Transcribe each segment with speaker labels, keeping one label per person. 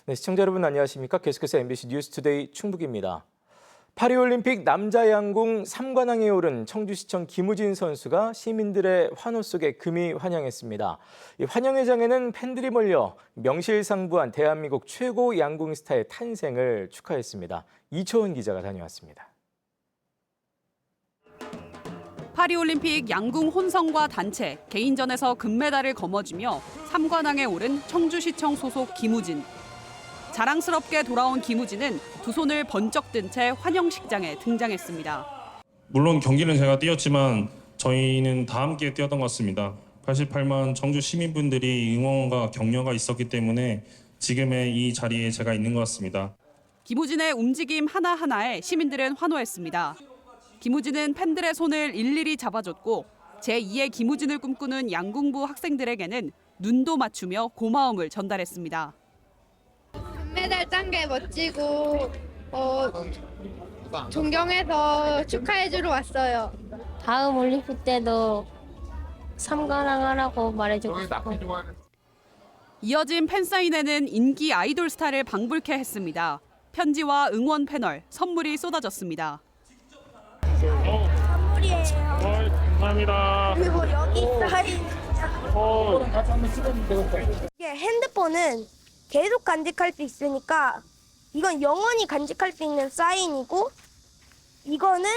Speaker 1: 네, 시청자 여러분 안녕하십니까? 계속해서 MBC 뉴스투데이 충북입니다. 파리올림픽 남자 양궁 3관왕에 오른 청주시청 김우진 선수가 시민들의 환호 속에 금이 환영했습니다. 이 환영회장에는 팬들이 몰려 명실상부한 대한민국 최고 양궁 스타의 탄생을 축하했습니다. 이초원 기자가 다녀왔습니다.
Speaker 2: 파리올림픽 양궁 혼성과 단체, 개인전에서 금메달을 거머쥐며 3관왕에 오른 청주시청 소속 김우진. 자랑스럽게 돌아온 김우진은 두 손을 번쩍 든 채 환영식장에 등장했습니다.
Speaker 3: 물론 경기는 제가 뛰었지만 저희는 다 함께 뛰었던 것 같습니다. 88만 청주 시민분들이 응원과 격려가 있었기 때문에 지금의 이 자리에 제가 있는 것 같습니다.
Speaker 2: 김우진의 움직임 하나하나에 시민들은 환호했습니다. 김우진은 팬들의 손을 일일이 잡아줬고 제2의 김우진을 꿈꾸는 양궁부 학생들에게는 눈도 맞추며 고마움을 전달했습니다.
Speaker 4: 금메달 딴 게 멋지고 존경해서 축하해주러 왔어요.
Speaker 5: 다음 올림픽 때도 3관왕 하라고 말해주고 싶고.
Speaker 2: 이어진 팬사인회는 인기 아이돌 스타를 방불케 했습니다. 편지와 응원 패널, 선물이 쏟아졌습니다.
Speaker 5: 선물이에요.
Speaker 3: 감사합니다.
Speaker 5: 그리고 여기 사인. 이게 핸드폰은 계속 간직할 수 있으니까 이건 영원히 간직할 수 있는 사인이고, 이거는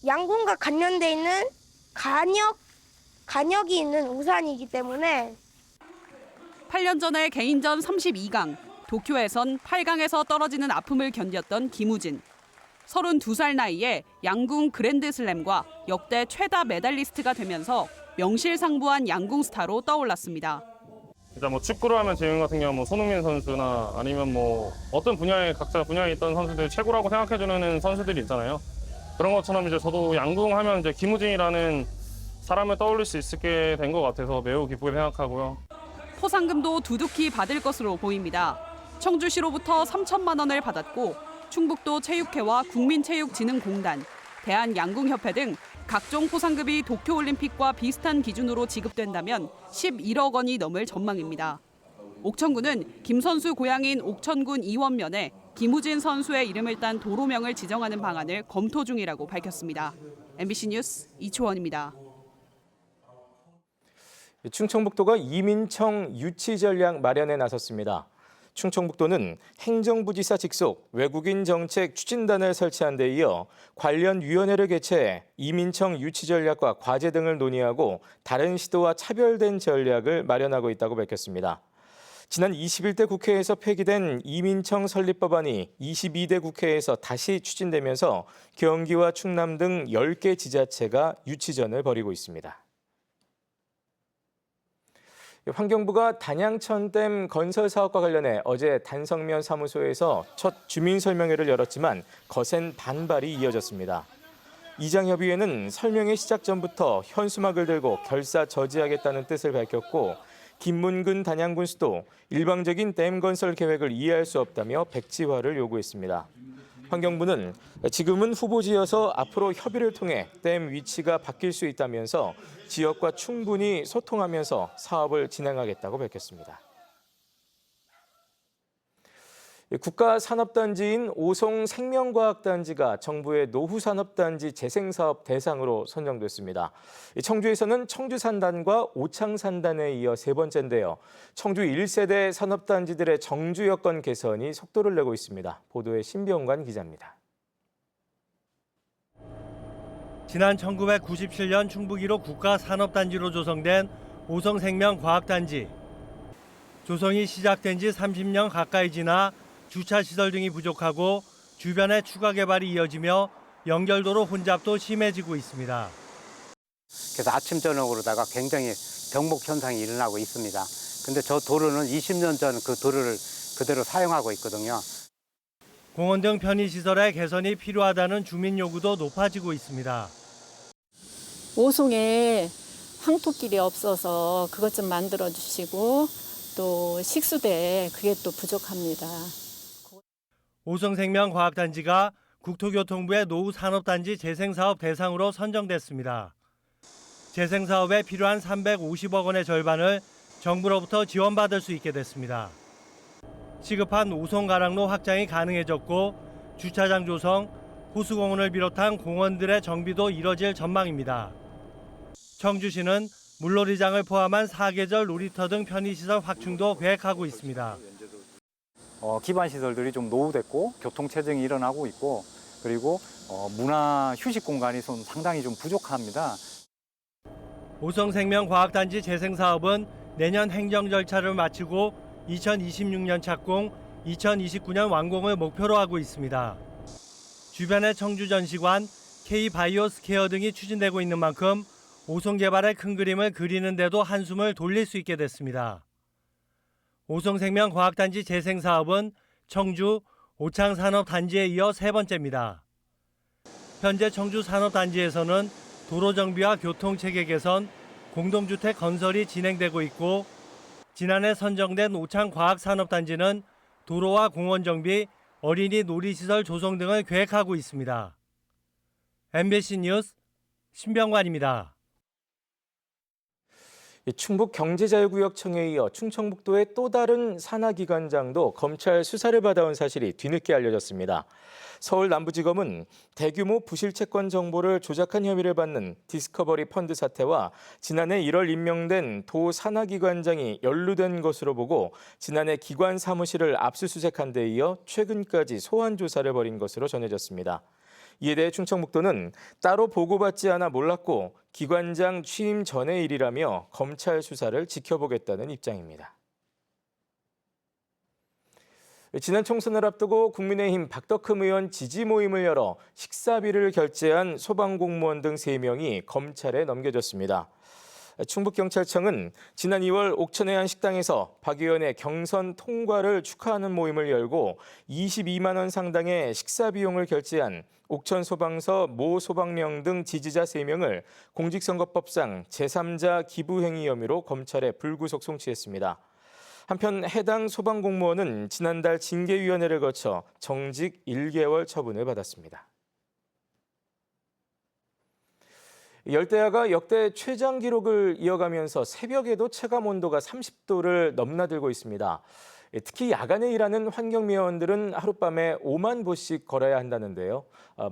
Speaker 5: 양궁과 관련돼 있는 간역이 있는 우산이기 때문에.
Speaker 2: 8년 전에 개인전 32강, 도쿄에선 8강에서 떨어지는 아픔을 견뎠던 김우진. 32살 나이에 양궁 그랜드슬램과 역대 최다 메달리스트가 되면서 명실상부한 양궁 스타로 떠올랐습니다.
Speaker 6: 일단 축구로 하면 지금 같은 경우 손흥민 선수나 아니면 어떤 분야에 각자 분야에 있던 선수들 최고라고 생각해주는 선수들이 있잖아요. 그런 것처럼 이제 저도 양궁 하면 이제 김우진이라는 사람을 떠올릴 수 있게 된 것 같아서 매우 기쁘게 생각하고요.
Speaker 2: 포상금도 두둑히 받을 것으로 보입니다. 청주시로부터 3천만 원을 받았고 충북도 체육회와 국민체육진흥공단, 대한양궁협회 등 각종 포상금이 도쿄올림픽과 비슷한 기준으로 지급된다면 11억 원이 넘을 전망입니다. 옥천군은 김 선수 고향인 옥천군 이원면에 김우진 선수의 이름을 딴 도로명을 지정하는 방안을 검토 중이라고 밝혔습니다. MBC 뉴스 이초원입니다.
Speaker 1: 충청북도가 이민청 유치 전략 마련에 나섰습니다. 충청북도는 행정부지사 직속 외국인 정책 추진단을 설치한 데 이어 관련 위원회를 개최해 이민청 유치 전략과 과제 등을 논의하고 다른 시도와 차별된 전략을 마련하고 있다고 밝혔습니다. 지난 21대 국회에서 폐기된 이민청 설립 법안이 22대 국회에서 다시 추진되면서 경기와 충남 등 10개 지자체가 유치전을 벌이고 있습니다. 환경부가 단양천댐 건설 사업과 관련해 어제 단성면 사무소에서 첫 주민 설명회를 열었지만 거센 반발이 이어졌습니다. 이장협의회는 설명회 시작 전부터 현수막을 들고 결사 저지하겠다는 뜻을 밝혔고, 김문근 단양군수도 일방적인 댐 건설 계획을 이해할 수 없다며 백지화를 요구했습니다. 환경부는 지금은 후보지여서 앞으로 협의를 통해 댐 위치가 바뀔 수 있다면서 지역과 충분히 소통하면서 사업을 진행하겠다고 밝혔습니다. 국가산업단지인 오송생명과학단지가 정부의 노후산업단지 재생사업 대상으로 선정됐습니다. 청주에서는 청주산단과 오창산단에 이어 세 번째인데요. 청주 1세대 산업단지들의 정주 여건 개선이 속도를 내고 있습니다. 보도에 신병관 기자입니다.
Speaker 7: 지난 1997년 충북 1호 국가산업단지로 조성된 오송생명과학단지. 조성이 시작된 지 30년 가까이 지나 주차시설 등이 부족하고 주변에 추가 개발이 이어지며 연결도로 혼잡도 심해지고 있습니다.
Speaker 8: 그래서 아침 저녁으로다가 굉장히 병목 현상이 일어나고 있습니다. 근데 저 도로는 20년 전 그 도로를 그대로 사용하고 있거든요.
Speaker 7: 공원 등 편의시설의 개선이 필요하다는 주민 요구도 높아지고 있습니다.
Speaker 9: 오송에 황토길이 없어서 그것 좀 만들어 주시고 또 식수대 그게 또 부족합니다.
Speaker 7: 오송생명과학단지가 국토교통부의 노후산업단지 재생사업 대상으로 선정됐습니다. 재생사업에 필요한 350억 원의 절반을 정부로부터 지원받을 수 있게 됐습니다. 시급한 오송 가랑로 확장이 가능해졌고 주차장 조성, 호수공원을 비롯한 공원들의 정비도 이뤄질 전망입니다. 청주시는 물놀이장을 포함한 사계절 놀이터 등 편의시설 확충도 계획하고 있습니다.
Speaker 10: 기반 시설들이 좀 노후됐고 교통 체증이 일어나고 있고 그리고 문화 휴식 공간이 좀 상당히 좀 부족합니다.
Speaker 7: 오성생명과학단지 재생 사업은 내년 행정 절차를 마치고 2026년 착공, 2029년 완공을 목표로 하고 있습니다. 주변의 청주전시관, K바이오스케어 등이 추진되고 있는 만큼 오송 개발의 큰 그림을 그리는 데도 한숨을 돌릴 수 있게 됐습니다. 오송생명과학단지 재생 사업은 청주 오창산업단지에 이어 세 번째입니다. 현재 청주 산업단지에서는 도로 정비와 교통체계 개선, 공동주택 건설이 진행되고 있고 지난해 선정된 오창과학산업단지는 도로와 공원 정비, 어린이 놀이시설 조성 등을 계획하고 있습니다. MBC 뉴스 신병관입니다.
Speaker 1: 충북경제자유구역청에 이어 충청북도의 또 다른 산하기관장도 검찰 수사를 받아온 사실이 뒤늦게 알려졌습니다. 서울 남부지검은 대규모 부실채권 정보를 조작한 혐의를 받는 디스커버리 펀드 사태와 지난해 1월 임명된 도 산하기관장이 연루된 것으로 보고 지난해 기관 사무실을 압수수색한 데 이어 최근까지 소환 조사를 벌인 것으로 전해졌습니다. 이에 대해 충청북도는 따로 보고받지 않아 몰랐고 기관장 취임 전의 일이라며 검찰 수사를 지켜보겠다는 입장입니다. 지난 총선을 앞두고 국민의힘 박덕흠 의원 지지 모임을 열어 식사비를 결제한 소방공무원 등 3명이 검찰에 넘겨졌습니다. 충북경찰청은 지난 2월 옥천의 한 식당에서 박 의원의 경선 통과를 축하하는 모임을 열고 22만 원 상당의 식사 비용을 결제한 옥천소방서 모 소방령 등 지지자 3명을 공직선거법상 제3자 기부행위 혐의로 검찰에 불구속 송치했습니다. 한편 해당 소방공무원은 지난달 징계위원회를 거쳐 정직 1개월 처분을 받았습니다. 열대야가 역대 최장 기록을 이어가면서 새벽에도 체감 온도가 30도를 넘나들고 있습니다. 특히 야간에 일하는 환경미화원들은 하룻밤에 5만 보씩 걸어야 한다는데요.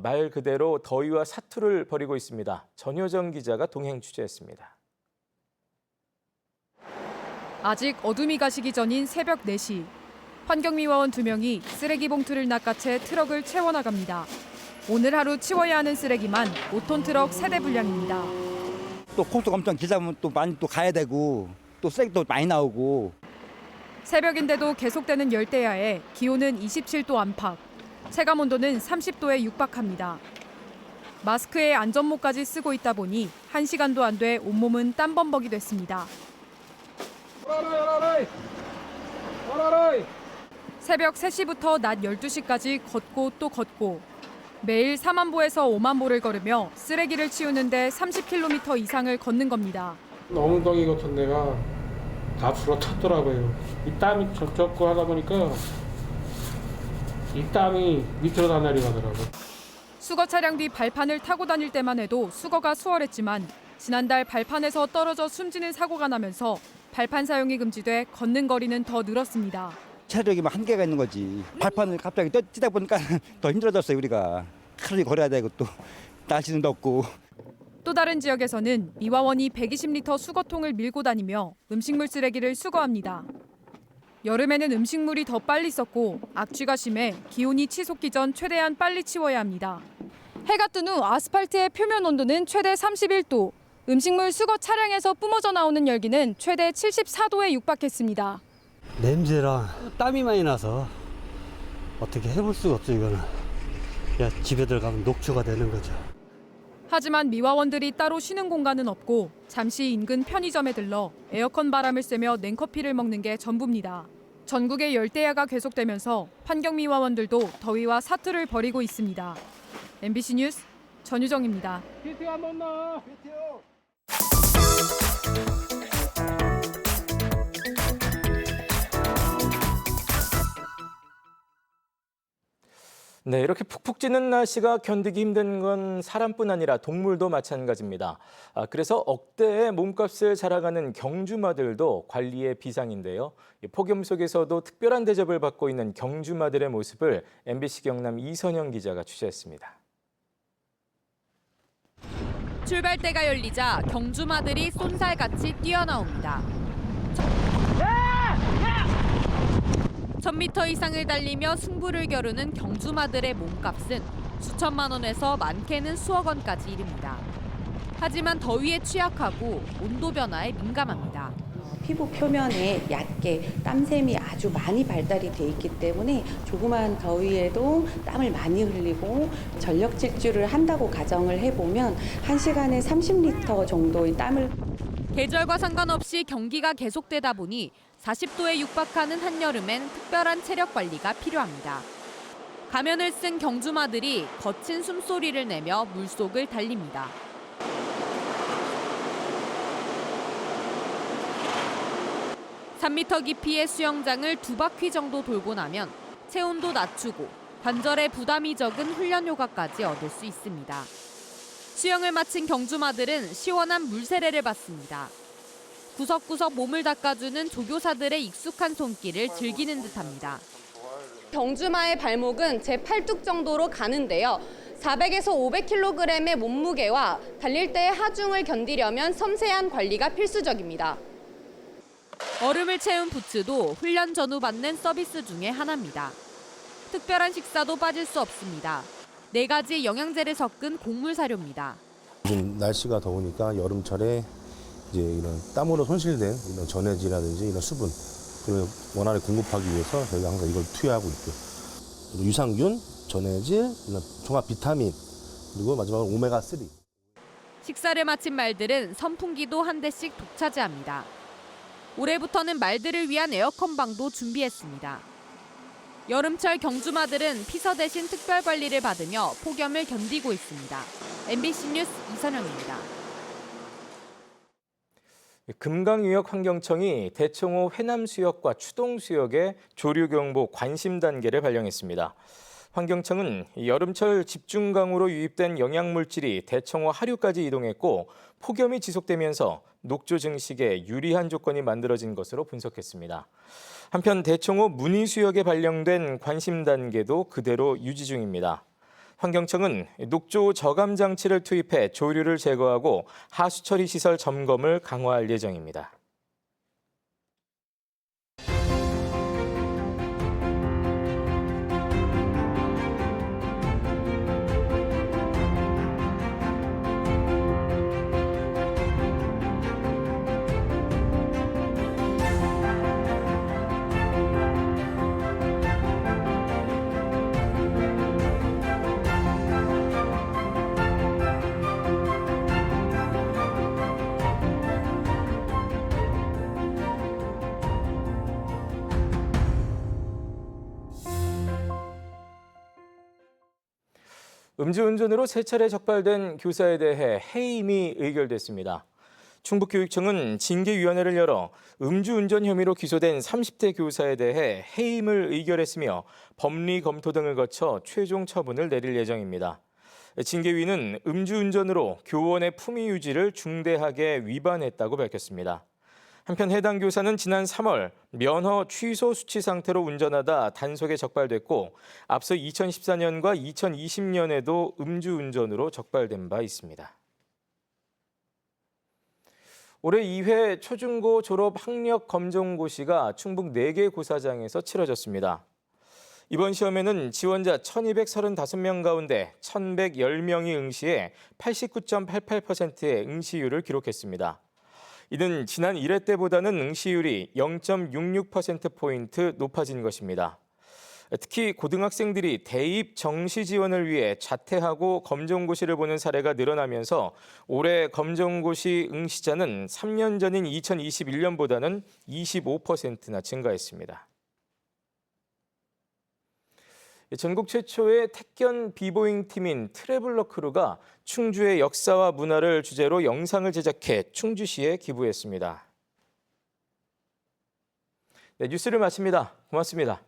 Speaker 1: 말 그대로 더위와 사투를 벌이고 있습니다. 전효정 기자가 동행 취재했습니다.
Speaker 11: 아직 어둠이 가시기 전인 새벽 4시. 환경미화원 2명이 쓰레기 봉투를 낚아채 트럭을 채워나갑니다. 오늘 하루 치워야 하는 쓰레기만 5톤 트럭 세대 분량입니다.
Speaker 12: 또 코스가 엄청 길다면 또 많이 또 가야 되고 또 쓰레기도 많이 나오고.
Speaker 11: 새벽인데도 계속되는 열대야에 기온은 27도 안팎, 체감 온도는 30도에 육박합니다. 마스크에 안전모까지 쓰고 있다 보니 1시간도 안 돼 온몸은 땀범벅이 됐습니다. 새벽 3시부터 낮 12시까지 걷고 또 걷고 매일 4만 보에서 5만 보를 걸으며 쓰레기를 치우는데 30km 이상을 걷는 겁니다.
Speaker 13: 엉덩이 같은 데가 다 불어탔더라고요. 이 땀이 젖고 하다 보니까 이 땀이 밑으로 다 내려가더라고요.
Speaker 11: 수거 차량 뒤 발판을 타고 다닐 때만 해도 수거가 수월했지만 지난달 발판에서 떨어져 숨지는 사고가 나면서 발판 사용이 금지돼 걷는 거리는 더 늘었습니다.
Speaker 12: 체력이 막 한계가 있는 거지. 발판을 갑자기 뛰다 보니까 더 힘들어졌어요, 우리가. 하루 걸어야 되고 또 날씨는 덥고.
Speaker 11: 또 다른 지역에서는 미화원이 120리터 수거통을 밀고 다니며 음식물 쓰레기를 수거합니다. 여름에는 음식물이 더 빨리 썩고 악취가 심해 기온이 치솟기 전 최대한 빨리 치워야 합니다. 해가 뜬 후 아스팔트의 표면 온도는 최대 31도, 음식물 수거 차량에서 뿜어져 나오는 열기는 최대 74도에 육박했습니다.
Speaker 14: 냄새랑 땀이 많이 나서 어떻게 해볼 수가 없어요, 이거는. 집에 들어가면 녹초가 되는 거죠.
Speaker 11: 하지만 미화원들이 따로 쉬는 공간은 없고 잠시 인근 편의점에 들러 에어컨 바람을 쐬며 냉커피를 먹는 게 전부입니다. 전국의 열대야가 계속되면서 환경미화원들도 더위와 사투를 벌이고 있습니다. MBC 뉴스 전유정입니다.
Speaker 1: 네, 이렇게 푹푹 찌는 날씨가 견디기 힘든 건 사람뿐 아니라 동물도 마찬가지입니다. 그래서 억대의 몸값을 자랑하는 경주마들도 관리의 비상인데요. 폭염 속에서도 특별한 대접을 받고 있는 경주마들의 모습을 MBC 경남 이선영 기자가 취재했습니다.
Speaker 11: 출발대가 열리자 경주마들이 쏜살같이 뛰어나옵니다. 1000m 이상을 달리며 승부를 겨루는 경주마들의 몸값은 수천만 원에서 많게는 수억 원까지 이릅니다. 하지만 더위에 취약하고 온도 변화에 민감합니다.
Speaker 15: 피부 표면에 얕게 땀샘이 아주 많이 발달이 돼 있기 때문에 조그만 더위에도 땀을 많이 흘리고 전력 질주를 한다고 가정을 해보면 1시간에 30리터 정도의 땀을
Speaker 11: 계절과 상관없이 경기가 계속되다 보니 40도에 육박하는 한여름엔 특별한 체력 관리가 필요합니다. 가면을 쓴 경주마들이 거친 숨소리를 내며 물속을 달립니다. (3m) 깊이의 수영장을 2바퀴 정도 돌고 나면 체온도 낮추고 관절에 부담이 적은 훈련 효과까지 얻을 수 있습니다. 수영을 마친 경주마들은 시원한 물세례를 받습니다. 구석구석 몸을 닦아주는 조교사들의 익숙한 손길을 즐기는 듯합니다.
Speaker 16: 경주마의 발목은 제 팔뚝 정도로 가는데요. 400에서 500kg의 몸무게와 달릴 때의 하중을 견디려면 섬세한 관리가 필수적입니다.
Speaker 11: 얼음을 채운 부츠도 훈련 전후 받는 서비스 중에 하나입니다. 특별한 식사도 빠질 수 없습니다. 4가지 영양제를 섞은 곡물 사료입니다.
Speaker 17: 요즘 날씨가 더우니까 여름철에 이제 이런 땀으로 손실된 이런 전해질이라든지 이런 수분 을 원활히 공급하기 위해서 저희가 항상 이걸 투여하고 있고요. 유산균, 전해질, 이런 종합 비타민 그리고 마지막으로 오메가3.
Speaker 11: 식사를 마친 말들은 선풍기도 한 대씩 독차지합니다. 올해부터는 말들을 위한 에어컨방도 준비했습니다. 여름철 경주마들은 피서 대신 특별 관리를 받으며 폭염을 견디고 있습니다. MBC 뉴스 이선영입니다.
Speaker 1: 금강유역환경청이 대청호 회남수역과 추동수역의 조류경보 관심 단계를 발령했습니다. 환경청은 여름철 집중강우로 유입된 영양물질이 대청호 하류까지 이동했고 폭염이 지속되면서 녹조 증식에 유리한 조건이 만들어진 것으로 분석했습니다. 한편 대청호 문의수역에 발령된 관심 단계도 그대로 유지 중입니다. 환경청은 녹조 저감 장치를 투입해 조류를 제거하고 하수 처리 시설 점검을 강화할 예정입니다. 음주운전으로 3차례 적발된 교사에 대해 해임이 의결됐습니다. 충북교육청은 징계위원회를 열어 음주운전 혐의로 기소된 30대 교사에 대해 해임을 의결했으며 법리 검토 등을 거쳐 최종 처분을 내릴 예정입니다. 징계위는 음주운전으로 교원의 품위 유지를 중대하게 위반했다고 밝혔습니다. 한편 해당 교사는 지난 3월 면허 취소 수치 상태로 운전하다 단속에 적발됐고 앞서 2014년과 2020년에도 음주운전으로 적발된 바 있습니다. 올해 2회 초중고 졸업 학력 검정고시가 충북 4개 고사장에서 치러졌습니다. 이번 시험에는 지원자 1,235명 가운데 1,110명이 응시해 89.88%의 응시율을 기록했습니다. 이는 지난 1회 때보다는 응시율이 0.66%포인트 높아진 것입니다. 특히 고등학생들이 대입 정시 지원을 위해 자퇴하고 검정고시를 보는 사례가 늘어나면서 올해 검정고시 응시자는 3년 전인 2021년보다는 25%나 증가했습니다. 전국 최초의 택견 비보잉 팀인 트래블러 크루가 충주의 역사와 문화를 주제로 영상을 제작해 충주시에 기부했습니다. 네, 뉴스를 마칩니다. 고맙습니다.